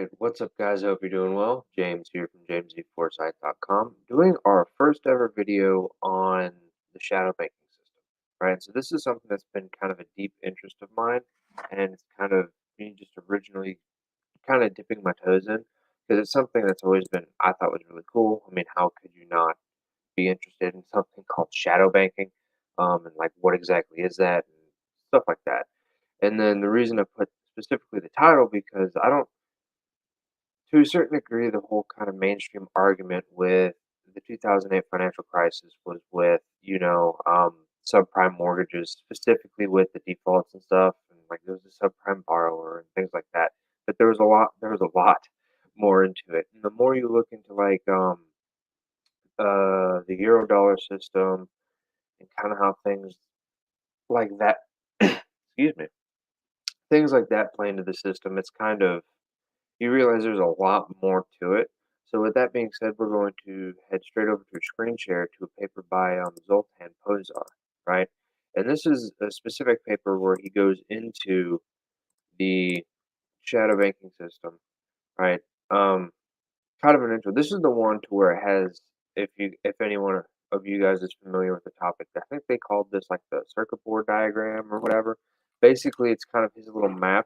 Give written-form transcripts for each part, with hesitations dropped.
Alright, what's up guys? Hope you're doing well. James here from jamesforsythe.com, doing our first ever video on the shadow banking system. Right, so this is something that's been kind of a deep interest of mine, and it's kind of me just originally kind of dipping my toes in, because it's something that's always been, I thought was really cool. I mean, how could you not be interested in something called shadow banking? And like what exactly is that and stuff like that. And then the reason I put specifically the title, because I don't, to a certain degree, the whole kind of mainstream argument with the 2008 financial crisis was with, subprime mortgages, specifically with the defaults and stuff, and like there was a subprime borrower and things like that. But there was a lot more into it. And the more you look into like the euro dollar system and kind of how things like that, excuse me, things like that play into the system, it's kind of you realize there's a lot more to it. So with that being said, we're going to head straight over to a screen share to a paper by Zoltan Pozar, right? And this is a specific paper where he goes into the shadow banking system, right? Um, Kind of an intro. This is the one to where it has, if anyone of you guys is familiar with the topic, I think they called this like the circuit board diagram or whatever. Basically, it's kind of his little map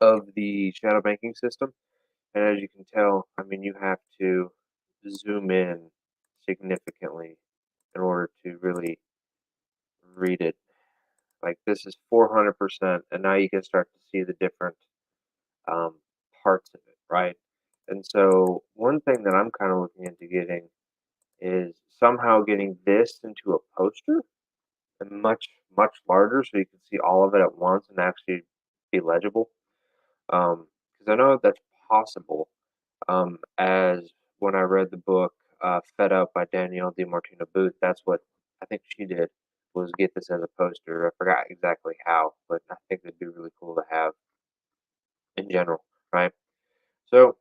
of the shadow banking system. And as you can tell, I mean, you have to zoom in significantly in order to really read it. Like this is 400%, and now you can start to see the different um, parts of it, right? And so one thing that I'm kind of looking into getting is somehow getting this into a poster and much larger so you can see all of it at once and actually be legible. Because I know that's possible. As when I read the book "Fed Up" by Danielle DiMartino Booth, that's what I think she did, was get this as a poster. I forgot exactly how, but I think it'd be really cool to have in general, right? So,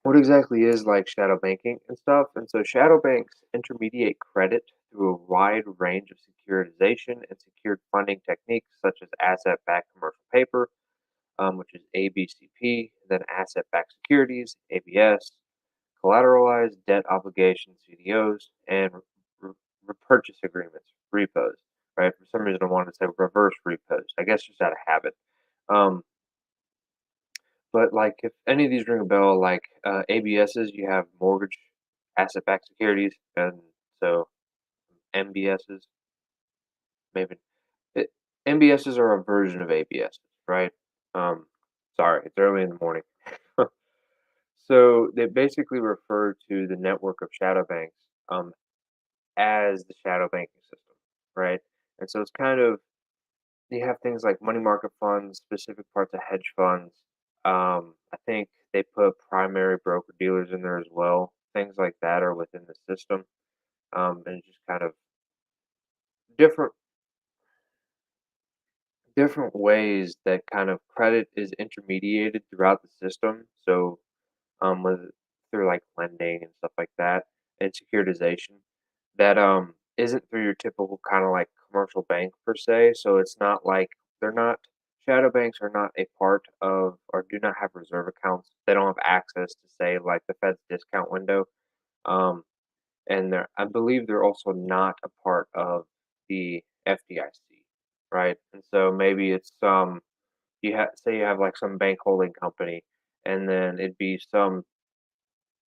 what exactly is like shadow banking and stuff? And so, shadow banks intermediate credit through a wide range of securitization and secured funding techniques, such as asset-backed commercial paper, which is ABCP, then asset-backed securities, ABS, collateralized debt obligations, CDOs, and repurchase agreements, repos. Right? For some reason, I wanted to say reverse repos. I guess just out of habit. Um, but like, if any of these ring a bell, like ABSs, you have mortgage asset-backed securities, and so MBSs, maybe it, MBSs are a version of ABSs, right? Um, Sorry, it's early in the morning. So they basically refer to the network of shadow banks um, as the shadow banking system, right? And so it's kind of you have things like money market funds, specific parts of hedge funds. I think they put primary broker dealers in there as well. Things like that are within the system, and it's just kind of different different ways that kind of credit is intermediated throughout the system. So with through like lending and stuff like that, and securitization that isn't through your typical kind of like commercial bank per se. So it's not like they're not shadow banks are not a part of or do not have reserve accounts. They don't have access to say like the Fed's discount window. Um, and I believe they're also not a part of the FDIC, right? And so maybe it's you have say you have like some bank holding company, and then it'd be some,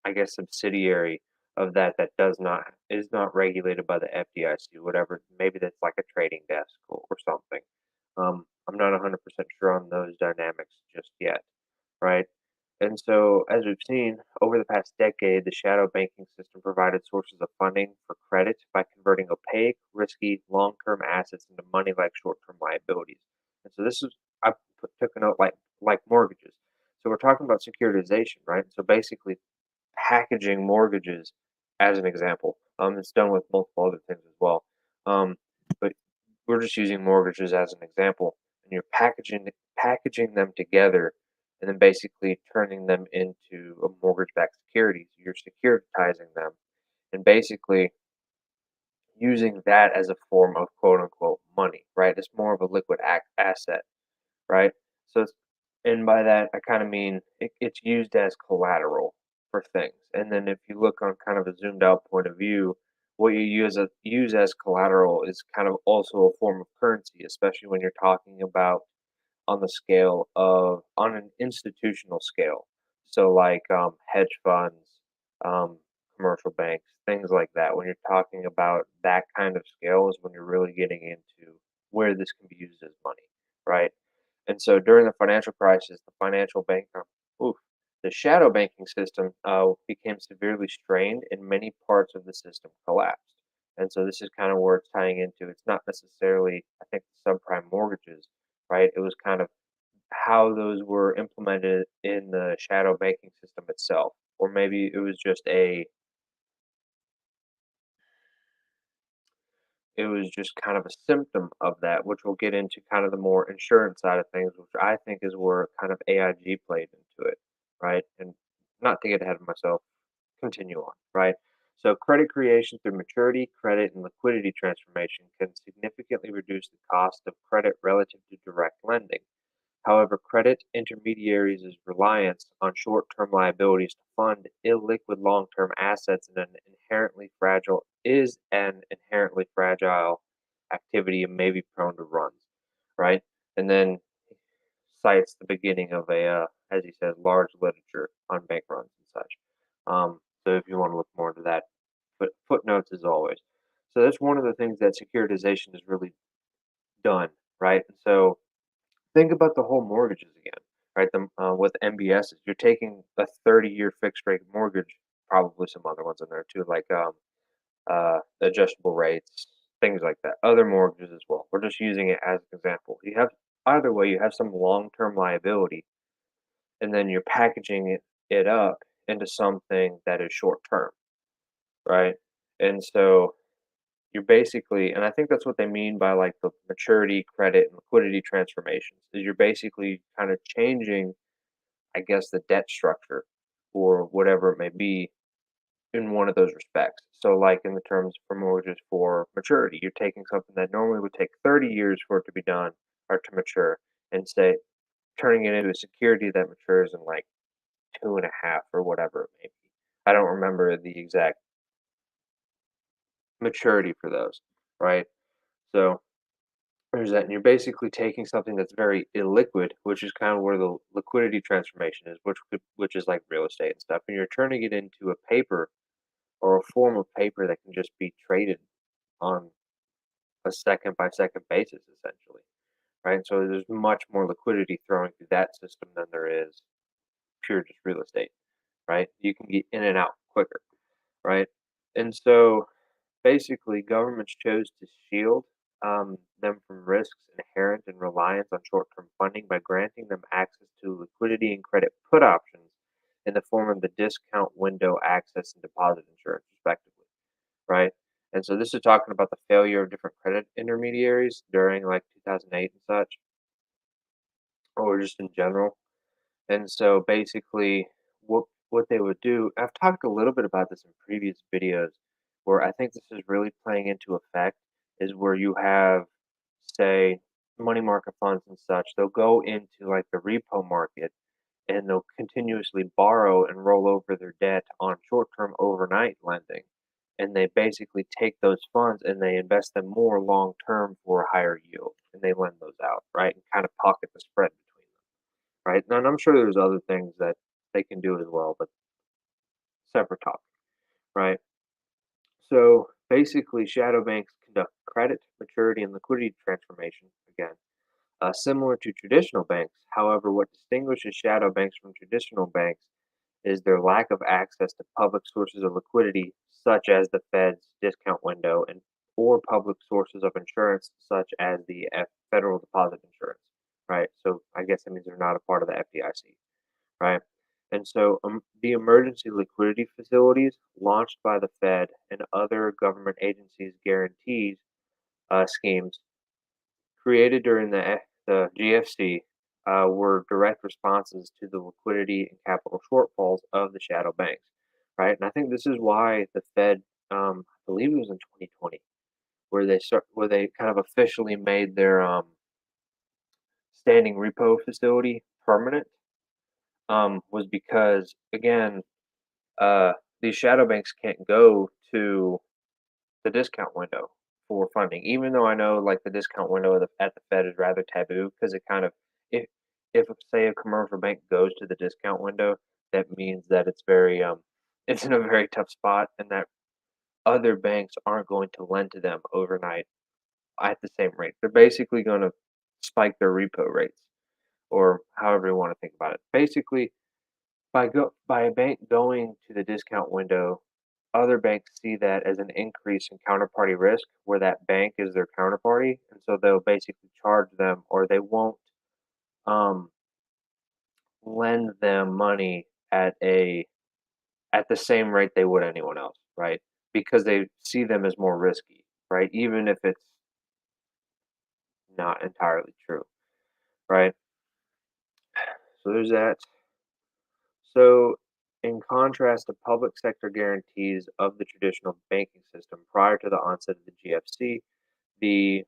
I guess, subsidiary of that that does not is not regulated by the FDIC, whatever. Maybe that's like a trading desk or something. I'm not 100% sure on those dynamics just yet, right? And so, as we've seen over the past decade, the shadow banking system provided sources of funding for credit by converting opaque, risky, long-term assets into money-like short-term liabilities. And so, this is took a note like mortgages. So we're talking about securitization, right? So basically, packaging mortgages as an example. It's done with multiple other things as well. Um, but we're just using mortgages as an example, and you're packaging them together, and then basically turning them into a mortgage-backed securities. You're securitizing them, and basically using that as a form of quote unquote money, right? It's more of a liquid asset, right? So And by that, I kind of mean it's used as collateral for things. And then if you look on kind of a zoomed out point of view, what you use as collateral is kind of also a form of currency, especially when you're talking about on the scale of on an institutional scale. So like hedge funds, um, commercial banks, things like that. When you're talking about that kind of scale is when you're really getting into where this can be used as money, right? And so during the financial crisis, oof, the shadow banking system became severely strained and many parts of the system collapsed. And so this is kind of where it's tying into. It's not necessarily, I think, subprime mortgages, right? It was kind of how those were implemented in the shadow banking system itself. Or maybe it was just kind of a symptom of that, which we'll get into kind of the more insurance side of things, which I think is where kind of AIG played into it, right? And not to get ahead of myself, continue on, right? So credit creation through maturity, credit, and liquidity transformation can significantly reduce the cost of credit relative to direct lending. However, credit intermediaries' reliance on short-term liabilities to fund illiquid long-term assets is an inherently fragile activity and may be prone to runs, right? And then cites the beginning of as he says, large literature on bank runs and such. So if you want to look more into that, but footnotes as always. So that's one of the things that securitization has really done, right? So think about the whole mortgages again, right? With MBSs, you're taking a 30-year fixed rate mortgage, probably some other ones in there too, like adjustable rates, things like that. Other mortgages as well. We're just using it as an example. You have either way, you have some long-term liability, and then you're packaging it up into something that is short-term, right? And so you're basically, and I think that's what they mean by like the maturity, credit, and liquidity transformations, is you're basically kind of changing, I guess, the debt structure or whatever it may be in one of those respects. So, like in the terms for mortgages for maturity, you're taking something that normally would take 30 years for it to be done or to mature and say turning it into a security that matures in like two and a half or whatever it may be. I don't remember the exact maturity for those, right? So there's that, and you're basically taking something that's very illiquid, which is kind of where the liquidity transformation is, which is like real estate and stuff, and you're turning it into a paper or a form of paper that can just be traded on a second by second basis, essentially, right? So there's much more liquidity throwing through that system than there is pure just real estate, right? You can get in and out quicker, right? And so basically, governments chose to shield them from risks inherent in reliance on short term funding by granting them access to liquidity and credit put options in the form of the discount window access and deposit insurance, respectively, right? And so this is talking about the failure of different credit intermediaries during like 2008 and such, or just in general. And so basically, what they would do, I've talked a little bit about this in previous videos, where I think this is really playing into effect, is where you have, say, money market funds and such. They'll go into like the repo market and they'll continuously borrow and roll over their debt on short-term overnight lending. And they basically take those funds and they invest them more long-term for a higher yield, and they lend those out, right, and kind of pocket the spread between them, right? And I'm sure there's other things that they can do as well, but separate topic, right? So basically, shadow banks conduct credit, maturity, and liquidity transformation again, similar to traditional banks. However, what distinguishes shadow banks from traditional banks is their lack of access to public sources of liquidity, such as the Fed's discount window, and or public sources of insurance, such as the Federal Deposit Insurance. Right. So I guess that means they're not a part of the FDIC. Right. And so the emergency liquidity facilities launched by the Fed and other government agencies guarantees schemes created during the GFC were direct responses to the liquidity and capital shortfalls of the shadow banks, right? And I think this is why the Fed, I believe it was in 2020, where they kind of officially made their standing repo facility permanent was because, again, uh, these shadow banks can't go to the discount window for funding, even though I know like the discount window at the Fed is rather taboo because it kind of if if say a commercial bank goes to the discount window, that means that it's very it's in a very tough spot and that other banks aren't going to lend to them overnight at the same rate. They're basically going to spike their repo rates or however you want to think about it. Basically, by a bank going to the discount window, other banks see that as an increase in counterparty risk where that bank is their counterparty, and so they'll basically charge them or they won't um, lend them money at the same rate they would anyone else, right? Because they see them as more risky, right? Even if it's not entirely true, right? So there's that. So, in contrast to public sector guarantees of the traditional banking system prior to the onset of the GFC, the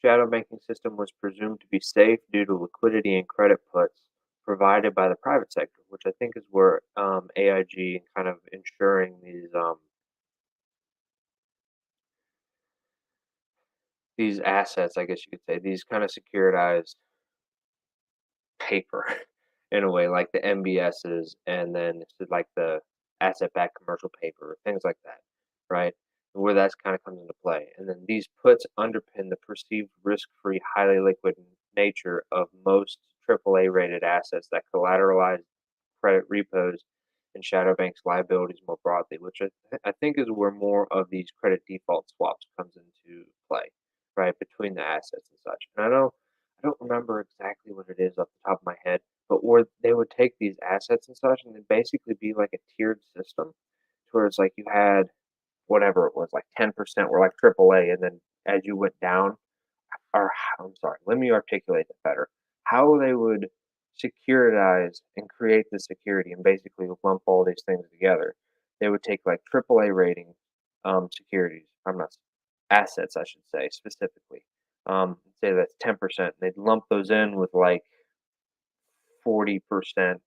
shadow banking system was presumed to be safe due to liquidity and credit puts provided by the private sector, which I think is where AIG kind of ensuring these assets, I guess you could say, these kind of securitized paper in a way, like the MBSs and then like the asset-backed commercial paper, things like that, right? Where that's kind of comes into play. And then these puts underpin the perceived risk-free, highly liquid nature of most AAA rated assets that collateralize credit repos and shadow banks liabilities more broadly, which I think is where more of these credit default swaps comes into play, right, between the assets and such. And I don't remember exactly what it is off the top of my head, but where they would take these assets and such and then basically be like a tiered system to where it's like you had whatever it was, like 10% were like AAA, and then as you went down, or I'm sorry, let me articulate that better. How they would securitize and create the security and basically lump all these things together. They would take like AAA rating securities, I'm not assets, I should say specifically. Say that's 10%. They'd lump those in with like 40%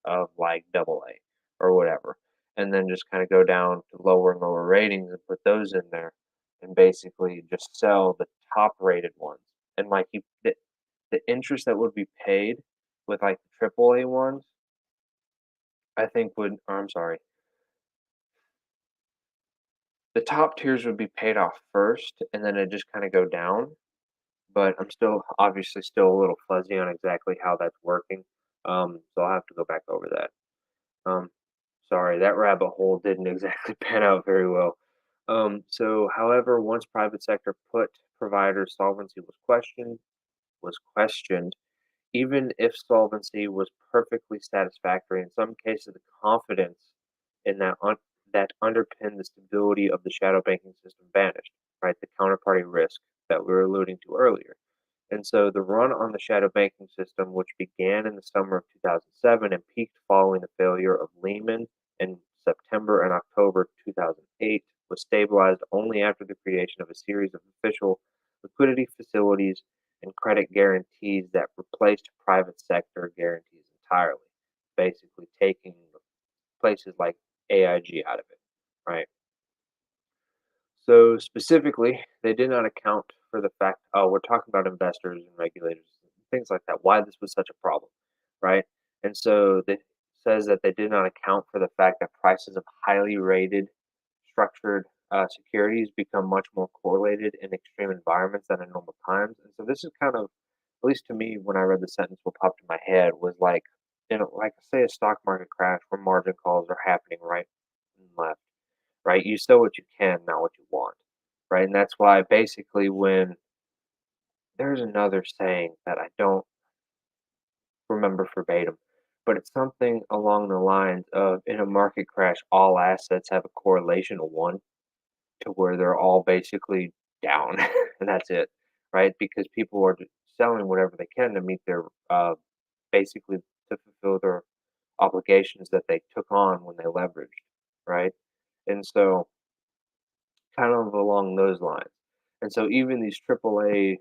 of like double A or whatever, and then just kind of go down to lower and lower ratings and put those in there and basically just sell the top rated ones. And like the interest that would be paid with like the triple A ones, I think would, or I'm sorry, the top tiers would be paid off first and then it just kind of go down. But I'm still obviously still a little fuzzy on exactly how that's working. So I'll have to go back over that. Um, Sorry, that rabbit hole didn't exactly pan out very well. So, however, once private sector put provider solvency was questioned, even if solvency was perfectly satisfactory, in some cases, the confidence in that underpinned the stability of the shadow banking system vanished, right? The counterparty risk that we were alluding to earlier. And so the run on the shadow banking system, which began in the summer of 2007 and peaked following the failure of Lehman in September and October 2008, was stabilized only after the creation of a series of official liquidity facilities and credit guarantees that replaced private sector guarantees entirely, basically taking places like AIG out of it, right? So specifically, they did not account for the fact, oh, we're talking about investors and regulators and things like that, why this was such a problem, right? And so it says that they did not account for the fact that prices of highly rated structured securities become much more correlated in extreme environments than in normal times. And so this is kind of, at least to me, when I read the sentence, what popped in my head was like, like say a stock market crash where margin calls are happening right and left, right? You sell what you can, not what you want, right? And that's why basically when there's another saying that I don't remember verbatim, but it's something along the lines of in a market crash, all assets have a correlation of one to where they're all basically down, and that's it, right? Because people are just selling whatever they can to meet their basically to fulfill their obligations that they took on when they leveraged, right? And so kind of along those lines. And so even these AAA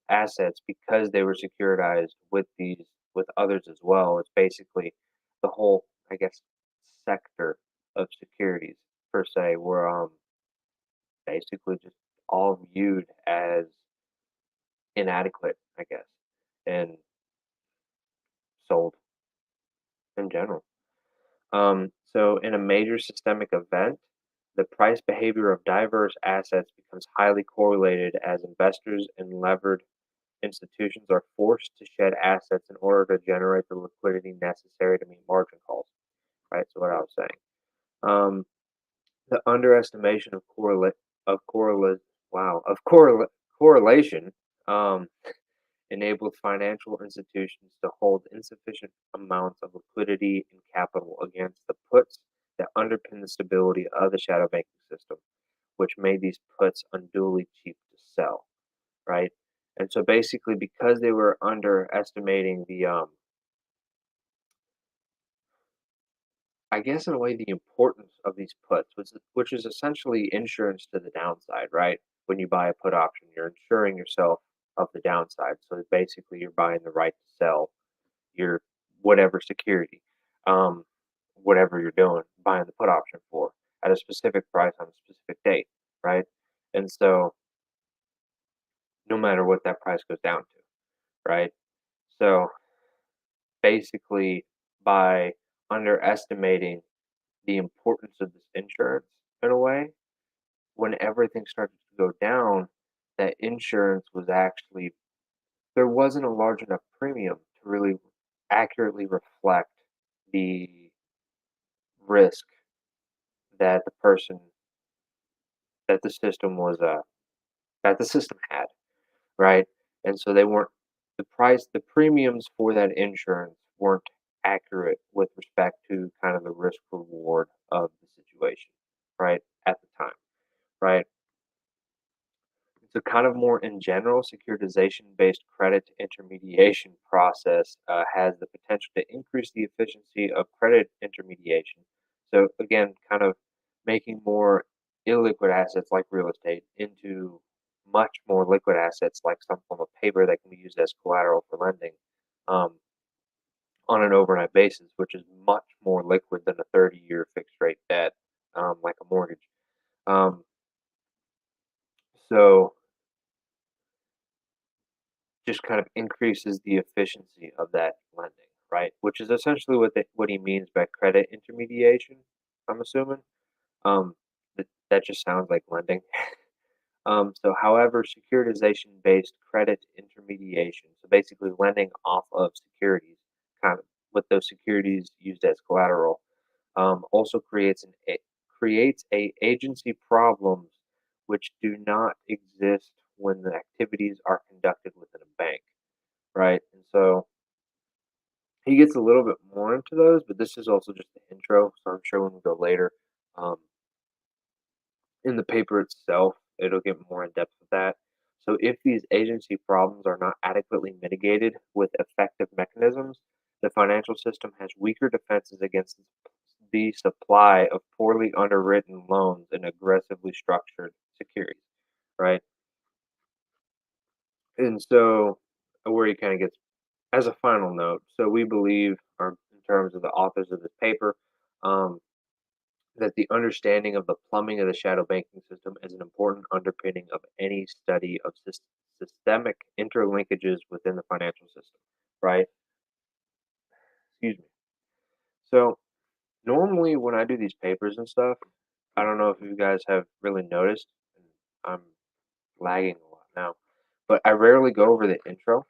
assets, because they were securitized with these with others as well. It's basically the whole, I guess, sector of securities per se, were basically just all viewed as inadequate, I guess, and sold in general. So in a major systemic event, the price behavior of diverse assets becomes highly correlated as investors and levered institutions are forced to shed assets in order to generate the liquidity necessary to meet margin calls. Right. So what I was saying, um, the underestimation of correlate wow of correlation um, enabled financial institutions to hold insufficient amounts of liquidity and capital against the puts that underpin the stability of the shadow banking system, which made these puts unduly cheap to sell, right? And so basically, because they were underestimating the, I guess in a way, the importance of these puts, which is essentially insurance to the downside, right? When you buy a put option, you're insuring yourself of the downside. So basically, you're buying the right to sell your whatever security, um, whatever you're doing, buying the put option for at a specific price on a specific date, right? And so no matter what that price goes down to, right? So basically, by underestimating the importance of this insurance in a way, when everything started to go down, that insurance was actually there wasn't a large enough premium to really accurately reflect the risk that the person that the system was that the system had, right? And so they weren't the premiums for that insurance weren't accurate with respect to kind of the risk reward of the situation, right? At the time, right? So kind of more in general, securitization-based credit intermediation process has the potential to increase the efficiency of credit intermediation. So again, kind of making more illiquid assets like real estate into much more liquid assets like some form of paper that can be used as collateral for lending um, on an overnight basis, which is much more liquid than a 30-year fixed rate debt like a mortgage. Um, so just kind of increases the efficiency of that lending, right? Which is essentially what he means by credit intermediation. I'm assuming. That just sounds like lending. So, however, securitization-based credit intermediation, so basically lending off of securities, kind of with those securities used as collateral, also creates a agency problems which do not exist when the activities are conducted within a bank, right? And so he gets a little bit more into those, but this is also just the intro. So I'm sure when we go later, um, in the paper itself, it'll get more in depth with that. So if these agency problems are not adequately mitigated with effective mechanisms, the financial system has weaker defenses against the supply of poorly underwritten loans and aggressively structured securities, right? And so where he kind of gets as a final note, so we believe, or in terms of the authors of this paper, um, that the understanding of the plumbing of the shadow banking system is an important underpinning of any study of systemic interlinkages within the financial system, right? Excuse me. So normally when I do these papers and stuff, I don't know if you guys have really noticed, and I'm lagging a lot now, but I rarely go over the intro.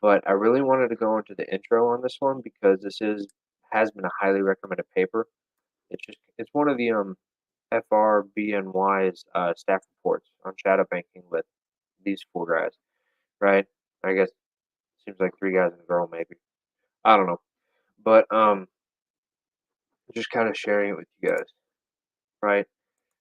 But I really wanted to go into the intro on this one because this is has been a highly recommended paper. It's one of the FRBNY's staff reports on shadow banking with these four guys, right? I guess seems like three guys and a girl maybe. I don't know, but just kind of sharing it with you guys, right?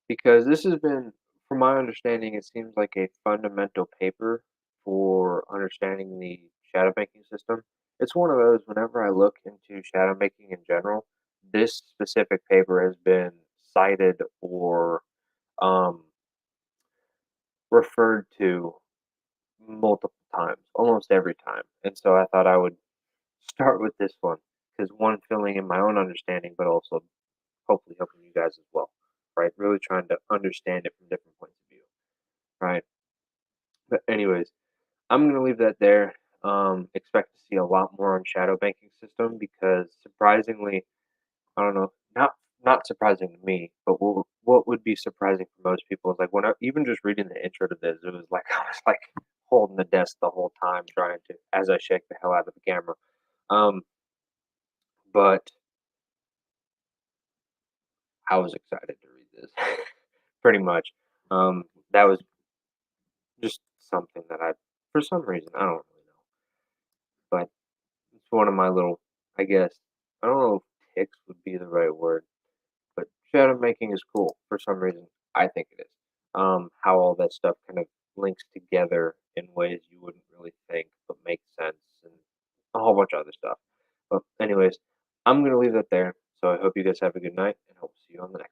Because this has been, from my understanding, it seems like a fundamental paper for understanding the shadow banking system. It's one of those, whenever I look into shadow banking in general, this specific paper has been cited or um, referred to multiple times, almost every time. And so I thought I would start with this one because one, filling in my own understanding, but also hopefully helping you guys as well, right? Really trying to understand it from different points of view, right? But anyways, I'm gonna leave that there. Expect to see a lot more on shadow banking system because surprisingly, I don't know, not surprising to me, but what would be surprising for most people is like when even just reading the intro to this, it was like I was like holding the desk the whole time trying to as I shake the hell out of the camera. Um, but I was excited to read this, pretty much. That was just something that for some reason, I don't really know, but it's one of my little, I guess, I don't know if ticks would be the right word, but shadow making is cool for some reason. I think it is. How all that stuff kind of links together in ways you wouldn't really think, but make sense, and a whole bunch of other stuff. But anyways, I'm gonna leave that there. So I hope you guys have a good night, and hope to see you on the next.